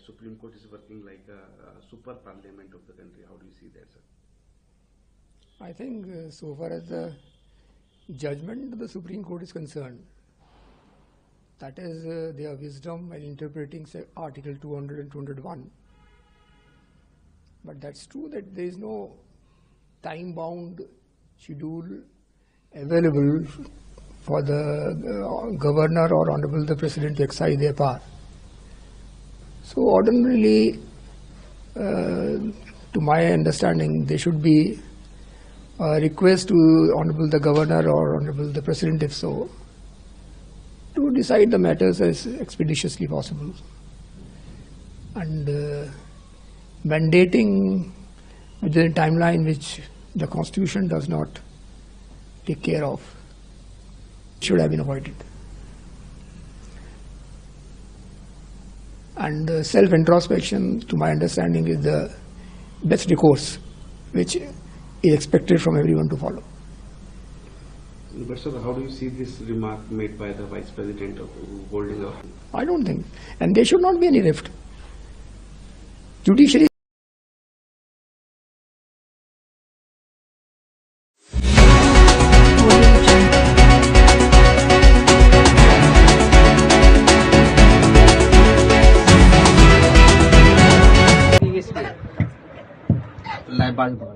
Supreme Court is working like a super parliament of the country. How do you see that, sir? I think so far as the judgment of the Supreme Court is concerned, that is their wisdom in interpreting Article 200 and 201. But that's true that there is no time-bound schedule available for the governor or honorable the president to exercise their power. So ordinarily, to my understanding, there should be a request to honorable the governor or honorable the president, if so, to decide the matters as expeditiously possible. And mandating within a timeline which the Constitution does not take care of should have been avoided. And self-introspection, to my understanding, is the best recourse which is expected from everyone to follow. But sir, how do you see this remark made by the Vice President of holding up? I don't think. And there should not be any rift. Judiciary लाइबाल पकड़ा है।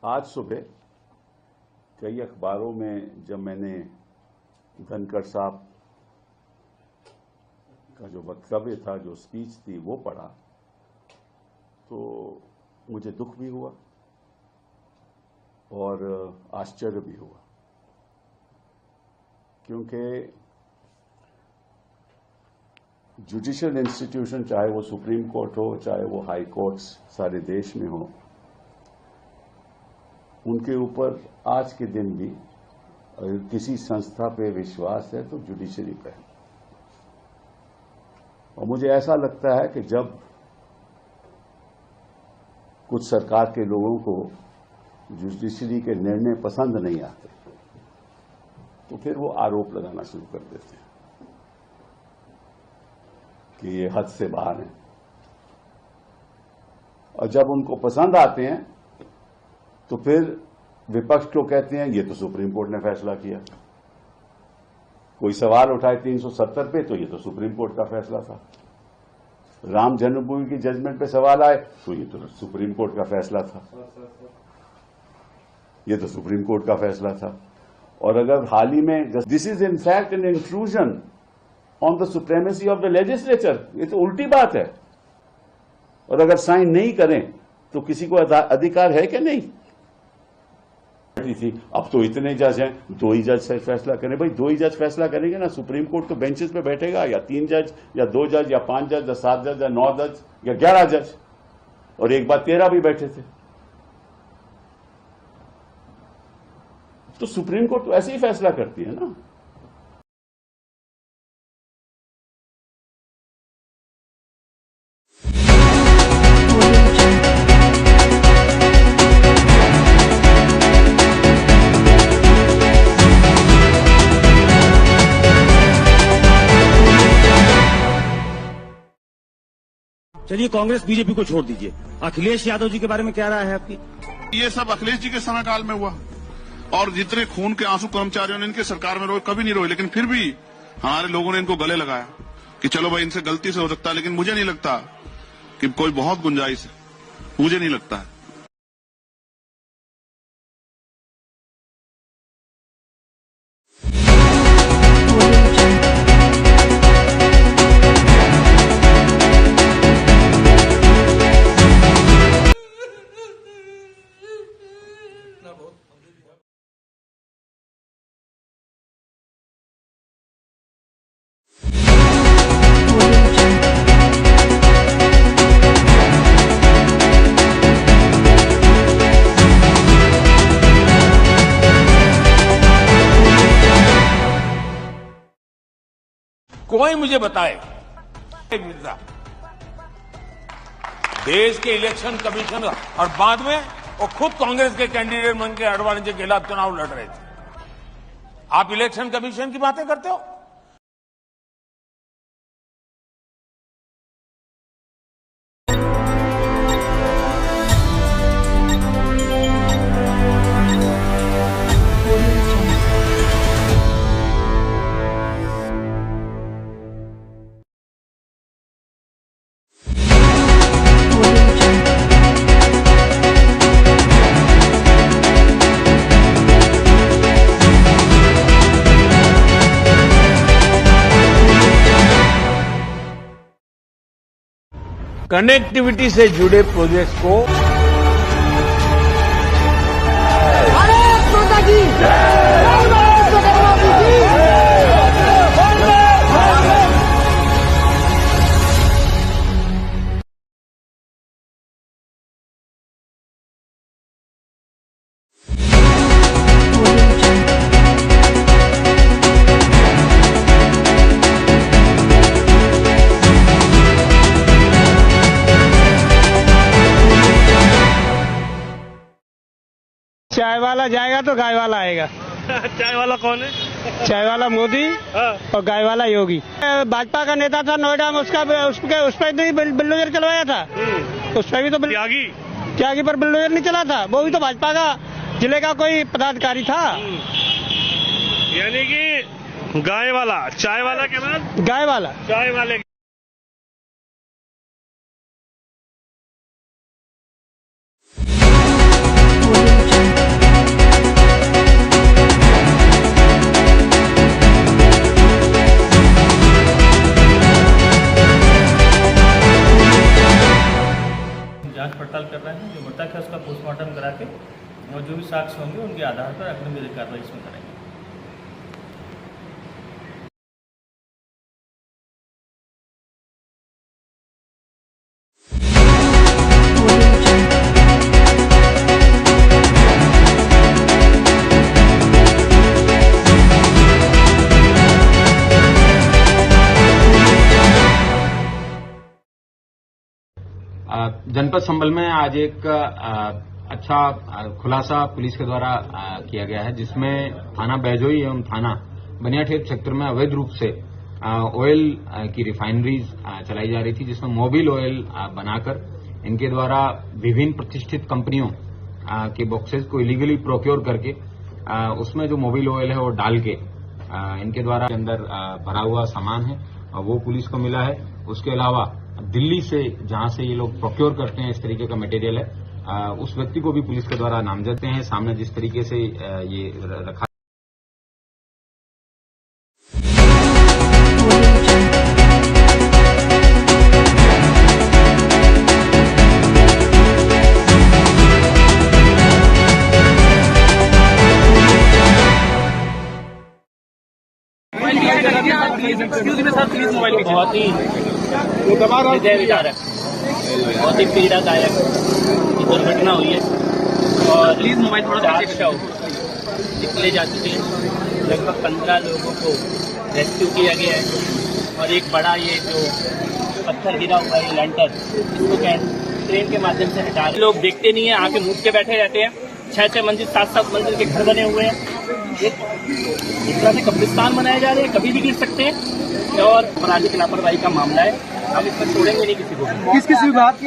आज सुबह कई अखबारों में जब मैंने धनखड़ साहब का जो वक्तव्य था, जो स्पीच थी, वो पढ़ा तो मुझे दुख भी हुआ और आश्चर्य भी हुआ, क्योंकि जुडिशियल इंस्टीट्यूशन, चाहे वो सुप्रीम कोर्ट हो, चाहे वो हाई कोर्ट्स सारे देश में हो, उनके ऊपर आज के दिन भी अगर किसी संस्था पे विश्वास है तो जुडिशरी पे है। और मुझे ऐसा लगता है कि जब कुछ सरकार के लोगों को जुडिशरी के निर्णय पसंद नहीं आते तो फिर वो आरोप लगाना शुरू कर देते हैं कि ये हद से बाहर है, और जब उनको पसंद आते हैं तो फिर विपक्ष को कहते हैं ये तो सुप्रीम कोर्ट ने फैसला किया। कोई सवाल उठाए 370 पे तो ये तो सुप्रीम कोर्ट का फैसला था। राम जन्मभूमि की जजमेंट पे सवाल आए तो ये तो सुप्रीम कोर्ट का फैसला था, ये तो सुप्रीम कोर्ट का फैसला था। और अगर हाल ही में this is in fact an intrusion on the supremacy of the legislature, ये तो उल्टी बात है। और अगर साइन नहीं करें तो किसी को अधिकार है कि नहीं थी। अब तो इतने जज हैं, 2 ही जज फैसला करें। भाई 2 ही जज फैसला करेंगे ना, सुप्रीम कोर्ट तो बेंचेस पे बैठेगा, या 3 जज या 2 जज या 5 जज या 7 जज या 9 जज या 11 जज, और एक बार 13 भी बैठे थे। तो सुप्रीम कोर्ट तो ऐसे ही फैसला करती है ना। चलिए, कांग्रेस बीजेपी को छोड़ दीजिए, अखिलेश यादव जी के बारे में क्या राय है आपकी? ये सब अखिलेश जी के समय काल में हुआ, और जितने खून के आंसू कर्मचारियों ने इनके सरकार में रोए, कभी नहीं रोए, लेकिन फिर भी हमारे लोगों ने इनको गले लगाया कि चलो भाई इनसे गलती से हो सकता है, लेकिन मुझे नहीं लगता कि कोई बहुत गुंजाइश है, मुझे नहीं लगता है। कोई मुझे बताए मिलता देश के इलेक्शन कमीशन और बाद में वो खुद कांग्रेस के कैंडिडेट बन के अडवाणी के खिलाफ चुनाव लड़ रहे थे। आप इलेक्शन कमीशन की बातें करते हो। कनेक्टिविटी से जुड़े प्रोजेक्ट्स को चाय वाला जाएगा तो गाय वाला आएगा। चाय वाला कौन है? चाय वाला मोदी और गाय वाला योगी। भाजपा का नेता था नोएडा में, उस पर भी बुलडोजर चलवाया था। उस पर भी तो त्यागी पर बुलडोजर नहीं चला था, वो भी तो भाजपा का जिले का कोई पदाधिकारी था। यानी कि गाय वाला चाय वाला के बाद गाय वाला चाय वाले। जांच पड़ताल कर रहे हैं, जो मृतक है उसका पोस्टमार्टम करा के और जो भी साक्ष्य होंगे उनके आधार पर अग्रिम कार्रवाई इसमें करेंगे। जनपद संभल में आज एक अच्छा खुलासा पुलिस के द्वारा किया गया है, जिसमें थाना बैजोई एवं थाना बनियाठेर क्षेत्र में अवैध रूप से ऑयल की रिफाइनरीज चलाई जा रही थी, जिसमें मोबिल ऑयल बनाकर इनके द्वारा विभिन्न प्रतिष्ठित कंपनियों के बॉक्सेस को इलीगली प्रोक्योर करके उसमें जो मोबिल ऑयल है वो डाल के इनके द्वारा अंदर भरा हुआ सामान है वो पुलिस को मिला है। उसके अलावा दिल्ली से जहां से ये लोग प्रोक्योर करते हैं इस तरीके का मटेरियल है, उस व्यक्ति को भी पुलिस के द्वारा नामजद हैं। सामने जिस तरीके से ये रखा बहुत ही हृदय विदारक, बहुत ही पीड़ादायक दुर्घटना हुई है और प्लीज मोबाइल थोड़ा निकले जा चुके हैं। लगभग 15 लोगों को रेस्क्यू किया गया है और एक बड़ा ये जो पत्थर गिरा हुआ है लैंटर, इसको ट्रेन के माध्यम से हटा रहे। लोग देखते नहीं है, आके मुंह के बैठे रहते हैं। 6-6 मंजिल 7-7 मंजिल के घर बने हुए हैं। इस तरह से कब्रिस्तान बनाए जा रहे हैं, कभी भी गिर सकते हैं और अपराधी की लापरवाही का मामला है। हम इसमें छोड़ेंगे नहीं किसी को। किस विभाग की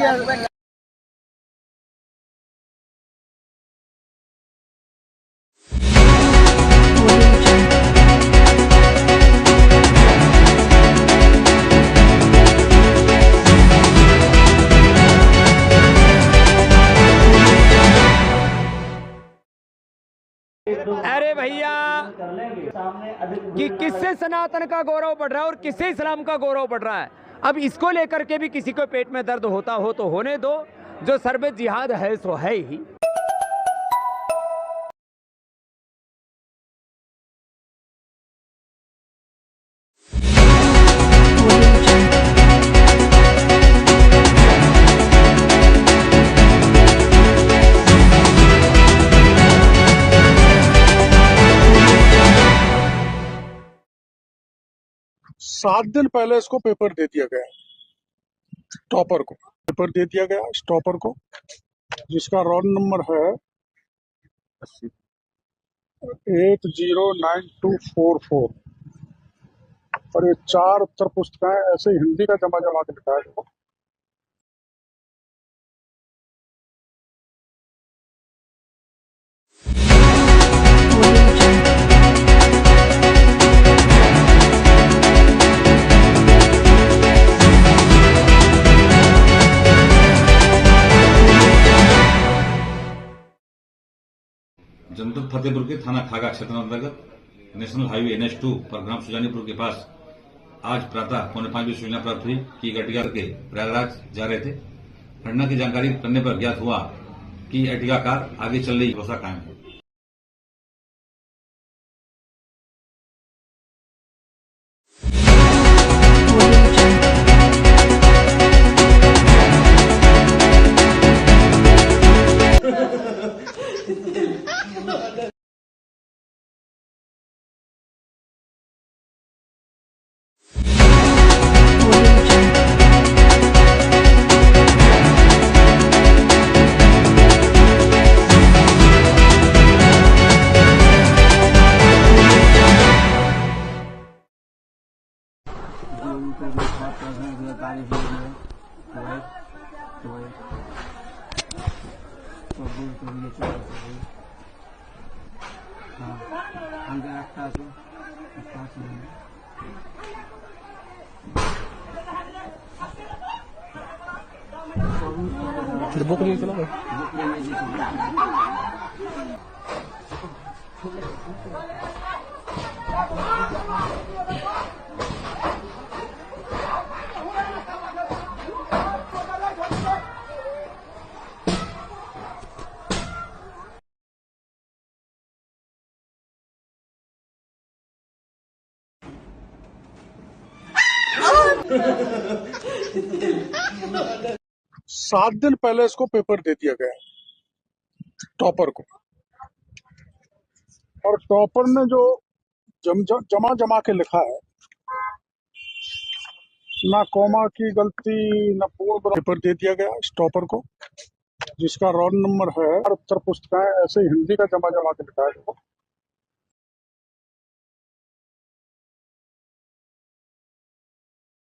अरे भैया कि किससे सनातन का गौरव बढ़ रहा है और किससे इस्लाम का गौरव बढ़ रहा है। अब इसको लेकर के भी किसी को पेट में दर्द होता हो तो होने दो, जो सर्वे जिहाद है सो है ही। 7 दिन पहले इसको पेपर दे दिया गया, टॉपर को पेपर दे दिया गया टॉपर को, जिसका रोल नंबर है 809244। और ये 4 उत्तर पुस्तिकाएं ऐसे हिंदी का जमा के लिखा है देखो। जनपद फतेहपुर के थाना खागा क्षेत्र अंतर्गत नेशनल हाईवे NH2 पर ग्राम सुजानीपुर के पास आज प्रातः 4:45 बजे सूचना प्राप्त हुई कि एर्टिगा के प्रयागराज जा रहे थे। घटना की जानकारी करने पर ज्ञात हुआ कि एर्टिगा कार आगे चल रही भरोसा कायम है। बुक नहीं चला सात दिन पहले इसको पेपर दे दिया गया, टॉपर को। और टॉपर ने जो जमा के लिखा है, ना कॉमा की गलती ना पूर्ण, पेपर दे दिया गया टॉपर को, जिसका रोल नंबर है। उत्तर पुस्तिकाएं ऐसे हिंदी का जमा के लिखा है देखो।